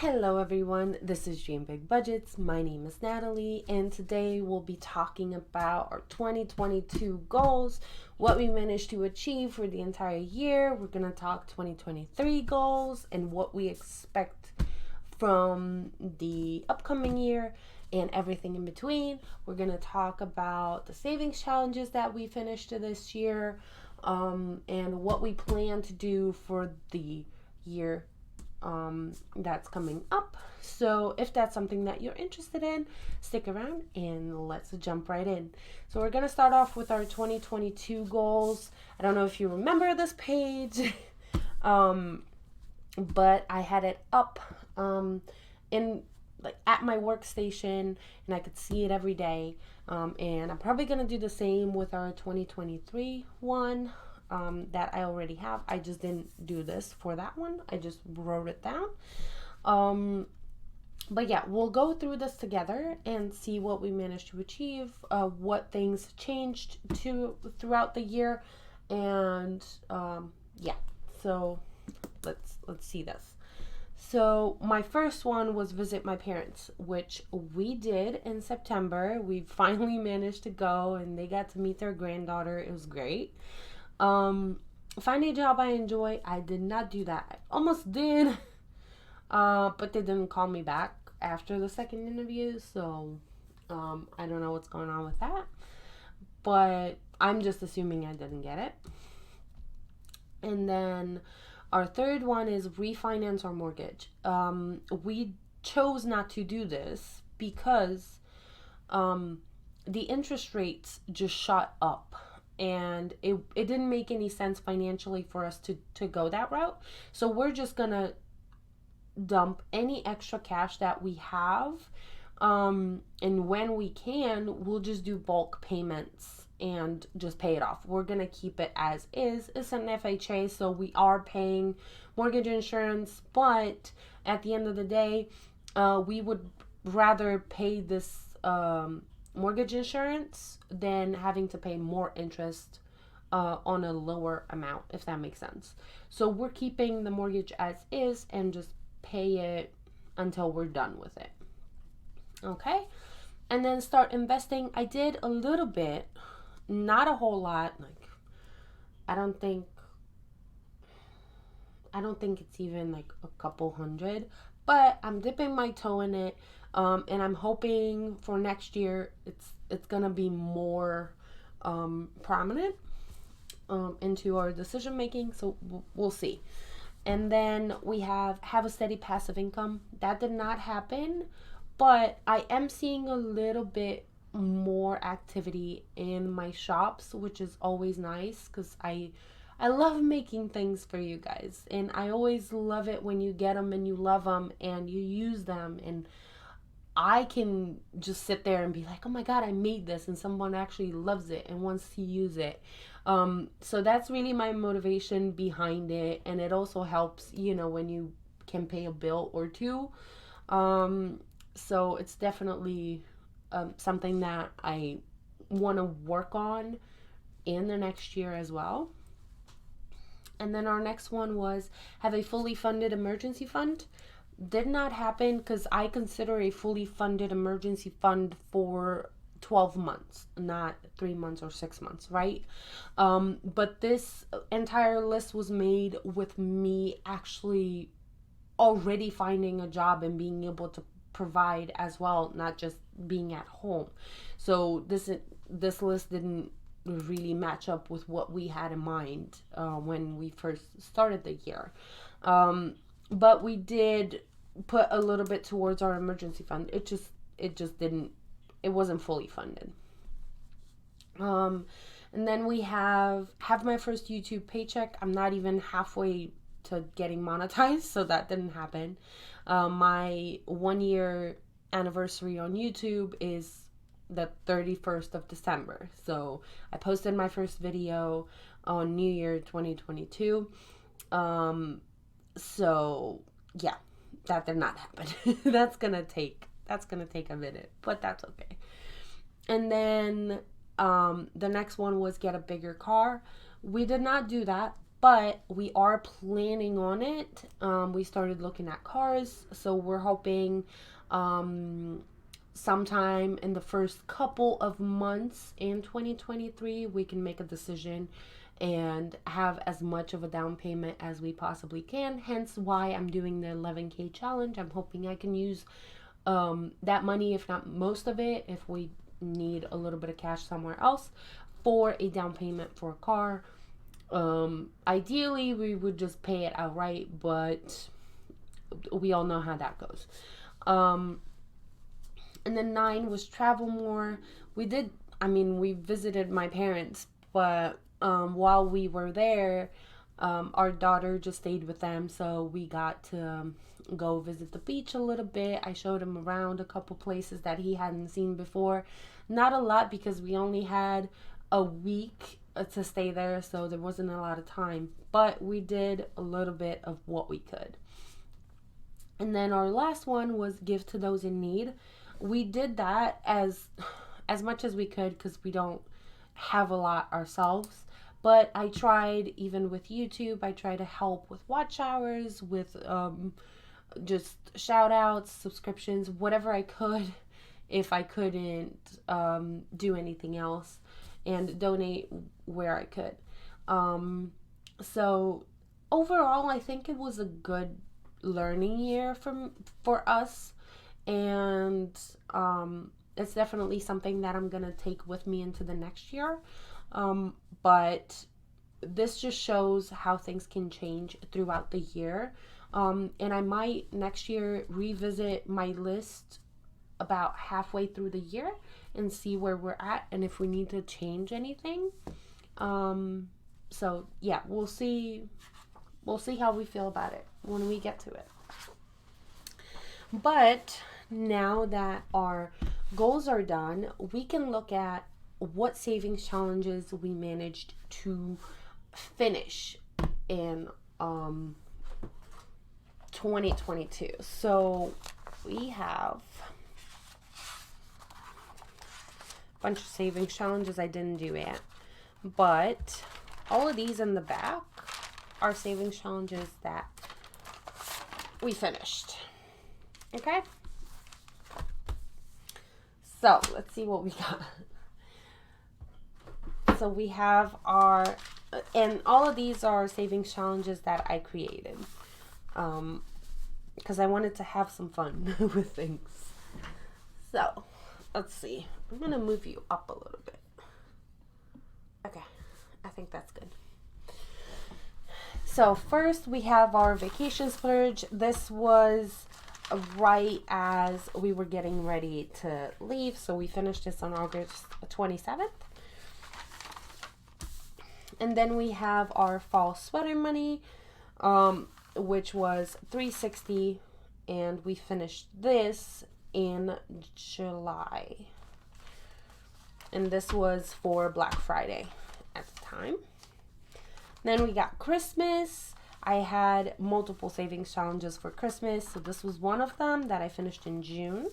Hello everyone, this is Dream Big Budgets. My name is Natalie, and today we'll be talking about our 2022 goals, what we managed to achieve for the entire year. We're going to talk 2023 goals and what we expect from the upcoming year and everything in between. We're going to talk about the savings challenges that we finished this year, and what we plan to do for the year that's coming up. So if that's something that you're interested in, stick around and let's jump right in. So we're going to start off with our 2022 goals. I don't know if you remember this page, but I had it up in like at my workstation, and I could see it every day. And I'm probably going to do the same with our 2023 one. That I already have. I just didn't do this for that one. I just wrote it down. But yeah, we'll go through this together and see what we managed to achieve, what things changed throughout the year, and yeah. So let's see this. So my first one was visit my parents, which we did in September. We finally managed to go, and they got to meet their granddaughter. It was great. Find a job I enjoy. I did not do that. I almost did, but they didn't call me back after the second interview, so I don't know what's going on with that, but I'm just assuming I didn't get it. And then our third one is refinance our mortgage. We chose not to do this because the interest rates just shot up. And it didn't make any sense financially for us to go that route. So we're just going to dump any extra cash that we have. And when we can, we'll just do bulk payments and just pay it off. We're going to keep it as is. It's an FHA, so we are paying mortgage insurance. But at the end of the day, we would rather pay this mortgage insurance than having to pay more interest on a lower amount, if that makes sense. So we're keeping the mortgage as is and just pay it until we're done with it. Okay? And then start investing. I did a little bit, not a whole lot. Like, I don't think it's even like a couple hundred, but I'm dipping my toe in it. And I'm hoping for next year it's gonna be more prominent into our decision making. So we'll see. And then we have a steady passive income. That did not happen, but I am seeing a little bit more activity in my shops, which is always nice because I love making things for you guys, and I always love it when you get them and you love them and you use them, and I can just sit there and be like, oh my God, I made this, and someone actually loves it and wants to use it. So that's really my motivation behind it. And it also helps, when you can pay a bill or two. So it's definitely something that I want to work on in the next year as well. And then our next one was have a fully funded emergency fund. Did not happen because I consider a fully funded emergency fund for 12 months, not 3 months or 6 months, right? But this entire list was made with me actually already finding a job and being able to provide as well, not just being at home. So this list didn't really match up with what we had in mind when we first started the year. But we did put a little bit towards our emergency fund. It just didn't, it wasn't fully funded. And then we have my first YouTube paycheck. I'm not even halfway to getting monetized, so that didn't happen. My 1 year anniversary on YouTube is the 31st of December. So I posted my first video on New Year 2022. So yeah, that did not happen. That's gonna take a minute, but that's okay. And then the next one was get a bigger car. We did not do that. but we are planning on it. We started looking at cars, so we're hoping sometime in the first couple of months in 2023 we can make a decision and have as much of a down payment as we possibly can. Hence why I'm doing the 11K challenge. I'm hoping I can use that money, if not most of it, if we need a little bit of cash somewhere else, for a down payment for a car. Ideally we would just pay it outright, but we all know how that goes. And then 9 was travel more. We visited my parents, but while we were there, our daughter just stayed with them, so we got to go visit the beach a little bit. I showed him around a couple places that he hadn't seen before. Not a lot, because we only had a week to stay there, so there wasn't a lot of time, but we did a little bit of what we could. And then our last one was give to those in need. We did that as much as we could, because we don't have a lot ourselves. But I tried, even with YouTube, I tried to help with watch hours, with just shout outs, subscriptions, whatever I could, if I couldn't do anything else, and donate where I could. So overall, I think it was a good learning year for us, and it's definitely something that I'm gonna take with me into the next year. But this just shows how things can change throughout the year. And I might next year revisit my list about halfway through the year and see where we're at and if we need to change anything. So yeah, we'll see how we feel about it when we get to it. But now that our goals are done, we can look at what savings challenges we managed to finish in 2022. So we have a bunch of savings challenges I didn't do yet, but all of these in the back are savings challenges that we finished. Okay, so let's see what we got. So we have and all of these are savings challenges that I created, because I wanted to have some fun with things. So let's see. I'm gonna move you up a little bit. Okay, I think that's good. So first we have our vacation splurge. This was right as we were getting ready to leave, so we finished this on August 27th. And then we have our fall sweater money, which was $360, and we finished this in July. And this was for Black Friday at the time. Then we got Christmas. I had multiple savings challenges for Christmas, so this was one of them that I finished in June.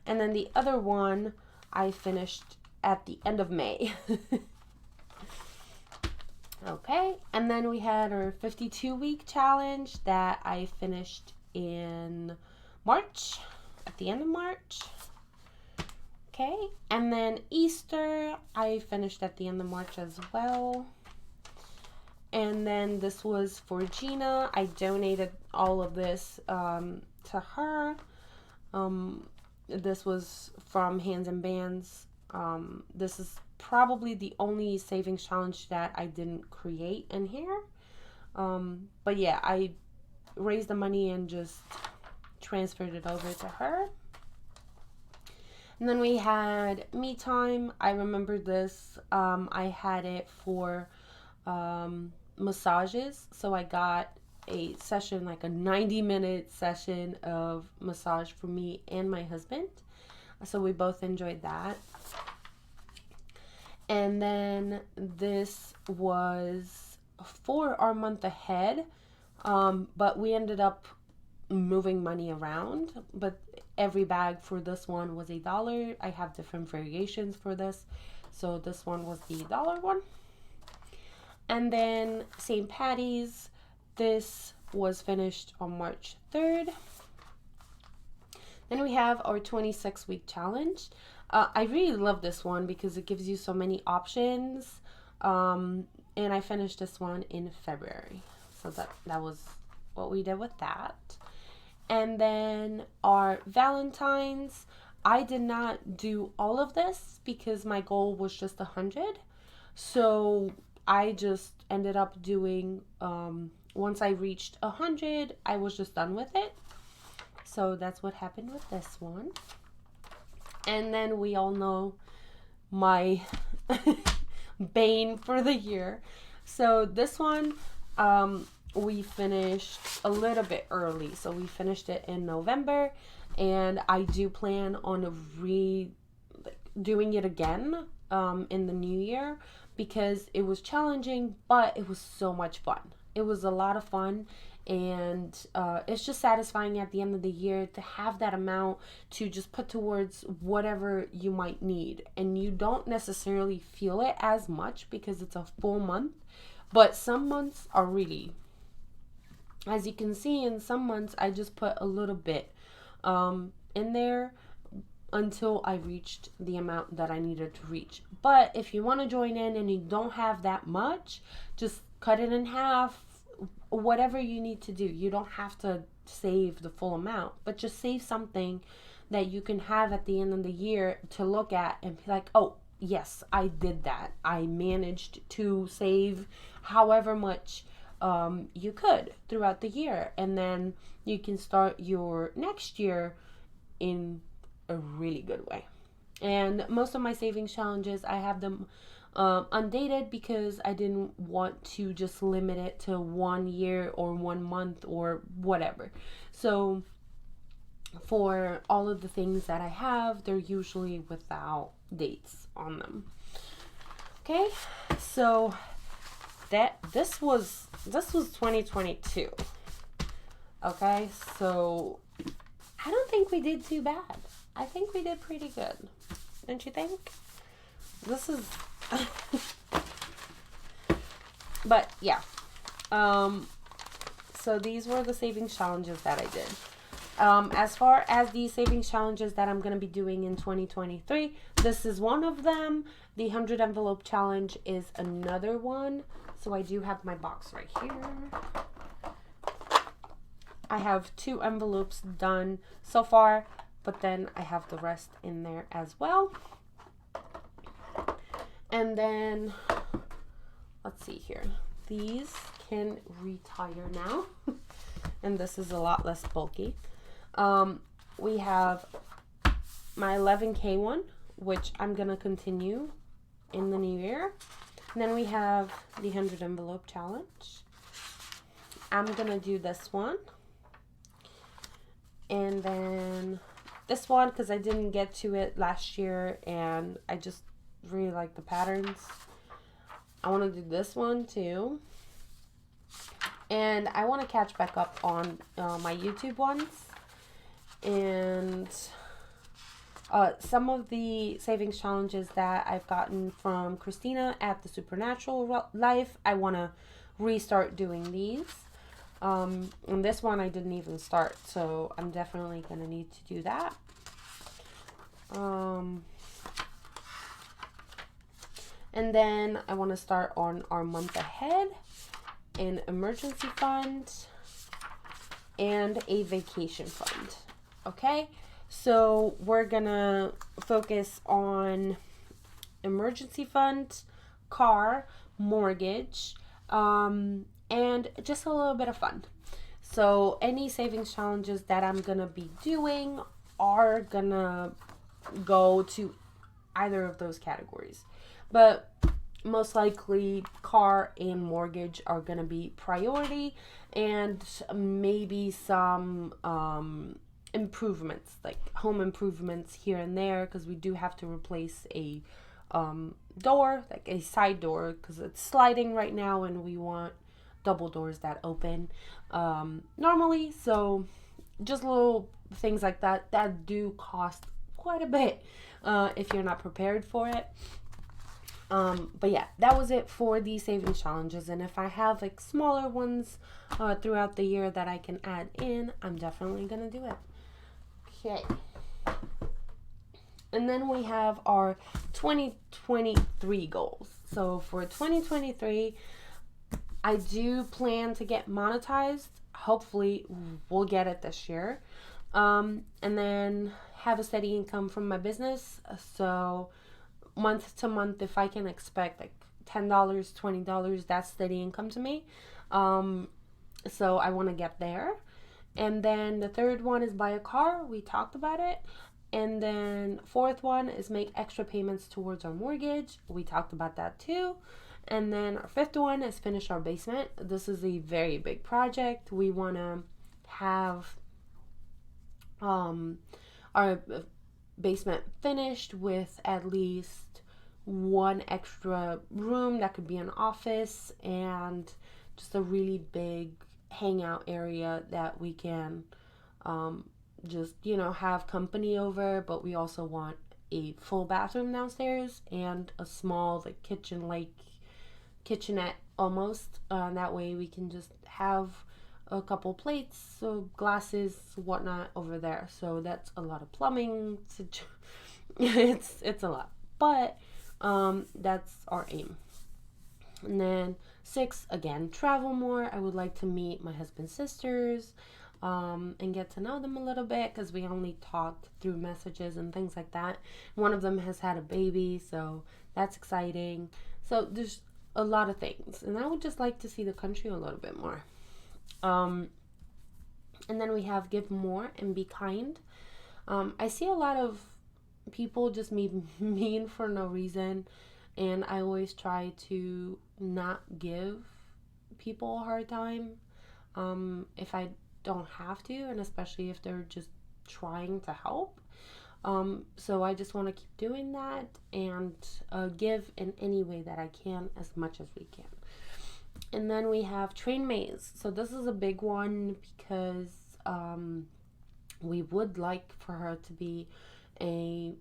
And then the other one I finished at the end of May. Okay, and then we had our 52-week challenge that I finished in March, at the end of March. Okay, and then Easter I finished at the end of March as well. And then this was for Gina. I donated all of this to her. This was from Hands and Bands. This is probably the only savings challenge that I didn't create in here. But yeah, I raised the money and just transferred it over to her. And then we had Me Time. I remember this. I had it for massages. So I got a session, like a 90-minute session of massage for me and my husband. So we both enjoyed that. And then this was for our month ahead, but we ended up moving money around. But every bag for this one was $1. I have different variations for this. So this one was the $1 one. And then St. Patty's, this was finished on March 3rd. Then we have our 26-week challenge. I really love this one because it gives you so many options. And I finished this one in February. So that was what we did with that. And then our Valentine's, I did not do all of this because my goal was just 100. So I just ended up doing, once I reached 100, I was just done with it. So that's what happened with this one. And then we all know my bane for the year. So this one, we finished a little bit early. So we finished it in November, and I do plan on doing it again in the new year because it was challenging, but it was so much fun. It was a lot of fun, and it's just satisfying at the end of the year to have that amount to just put towards whatever you might need. And you don't necessarily feel it as much because it's a full month, but some months are really, as you can see, in some months I just put a little bit in there until I reached the amount that I needed to reach. But if you want to join in and you don't have that much, just cut it in half, whatever you need to do. You don't have to save the full amount, but just save something that you can have at the end of the year to look at and be like, oh, yes, I did that. I managed to save however much you could throughout the year. And then you can start your next year in a really good way. And most of my savings challenges, I have them undated because I didn't want to just limit it to 1 year or 1 month or whatever. So for all of the things that I have, they're usually without dates on them. Okay, so this was 2022. Okay, so I don't think we did too bad. I think we did pretty good. Don't you think? This is but yeah. So these were the savings challenges that I did. As far as the savings challenges that I'm going to be doing in 2023, this is one of them. The 100 envelope challenge is another one. So I do have my box right here. I have 2 envelopes done so far, but then I have the rest in there as well. And then, let's see here. These can retire now. And this is a lot less bulky. We have my 11K one, which I'm going to continue in the new year. And then we have the 100 envelope challenge. I'm going to do this one. And then this one, because I didn't get to it last year and I just really like the patterns. I want to do this one too. And I want to catch back up on my YouTube ones. And some of the savings challenges that I've gotten from Christina at the Supernatural Life, I want to restart doing these. And this one I didn't even start, so I'm definitely going to need to do that. And then I want to start on our month ahead, an emergency fund, and a vacation fund. Okay, so we're gonna focus on emergency fund, car, mortgage, and just a little bit of fun. So any savings challenges that I'm gonna be doing are gonna go to either of those categories, but most likely car and mortgage are gonna be priority, and maybe some improvements, like home improvements here and there, because we do have to replace a door, like a side door, because it's sliding right now and we want double doors that open normally. So just little things like that that do cost quite a bit if you're not prepared for it. But yeah, that was it for the savings challenges. And if I have like smaller ones throughout the year that I can add in, I'm definitely gonna do it. Okay. And then we have our 2023 goals. So for 2023, I do plan to get monetized. Hopefully, we'll get it this year. And then have a steady income from my business. So month to month, if I can expect like $10, $20, that's steady income to me. So I want to get there. And then the third one is buy a car. We talked about it. And then fourth one is make extra payments towards our mortgage. We talked about that too. And then our fifth one is finish our basement. This is a very big project. We want to have our basement finished with at least one extra room that could be an office and just a really big hangout area that we can just, have company over, but we also want a full bathroom downstairs and a small like kitchenette almost. That way we can just have a couple plates, so glasses, whatnot over there. So that's a lot of plumbing. It's a lot, but that's our aim. And then 6, again, travel more. I would like to meet my husband's sisters and get to know them a little bit because we only talked through messages and things like that. One of them has had a baby, so that's exciting. So there's a lot of things, and I would just like to see the country a little bit more. And then we have give more and be kind. I see a lot of people just mean for no reason, and I always try to not give people a hard time if I don't have to, and especially if they're just trying to help. So I just want to keep doing that and give in any way that I can, as much as we can. And then we have train Maze. So this is a big one because we would like for her to be a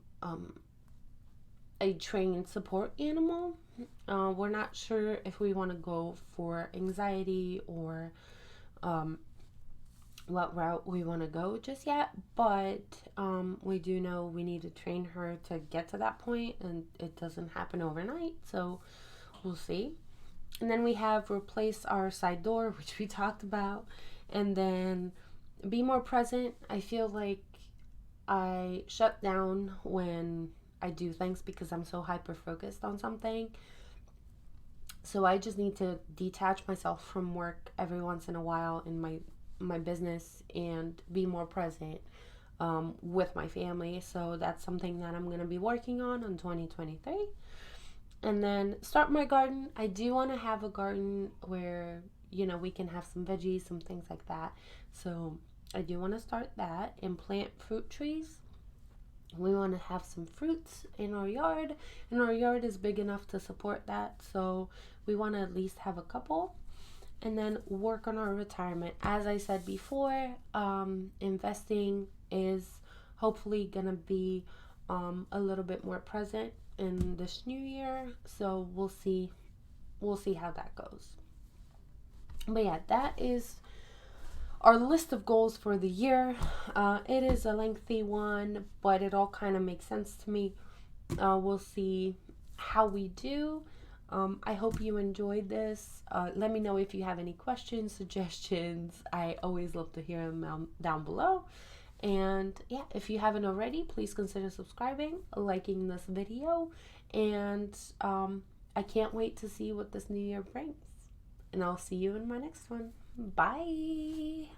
trained support animal. We're not sure if we want to go for anxiety or what route we want to go just yet, but we do know we need to train her to get to that point, and it doesn't happen overnight, so we'll see. And then we have replace our side door, which we talked about, and then be more present. I feel like I shut down when I do things because I'm so hyper focused on something. So I just need to detach myself from work every once in a while in my business and be more present with my family. So that's something that I'm going to be working on in 2023. And then start my garden. I do want to have a garden where, we can have some veggies, some things like that. So I do want to start that and plant fruit trees. We want to have some fruits in our yard, and our yard is big enough to support that. So we want to at least have a couple. And then work on our retirement. As I said before, investing is hopefully going to be a little bit more present in this new year. So we'll see how that goes. But yeah, that is our list of goals for the year. It is a lengthy one, but it all kind of makes sense to me. We'll see how we do. I hope you enjoyed this. Let me know if you have any questions, suggestions. I always love to hear them down below. And yeah, if you haven't already, please consider subscribing, liking this video, and I can't wait to see what this new year brings. And I'll see you in my next one. Bye.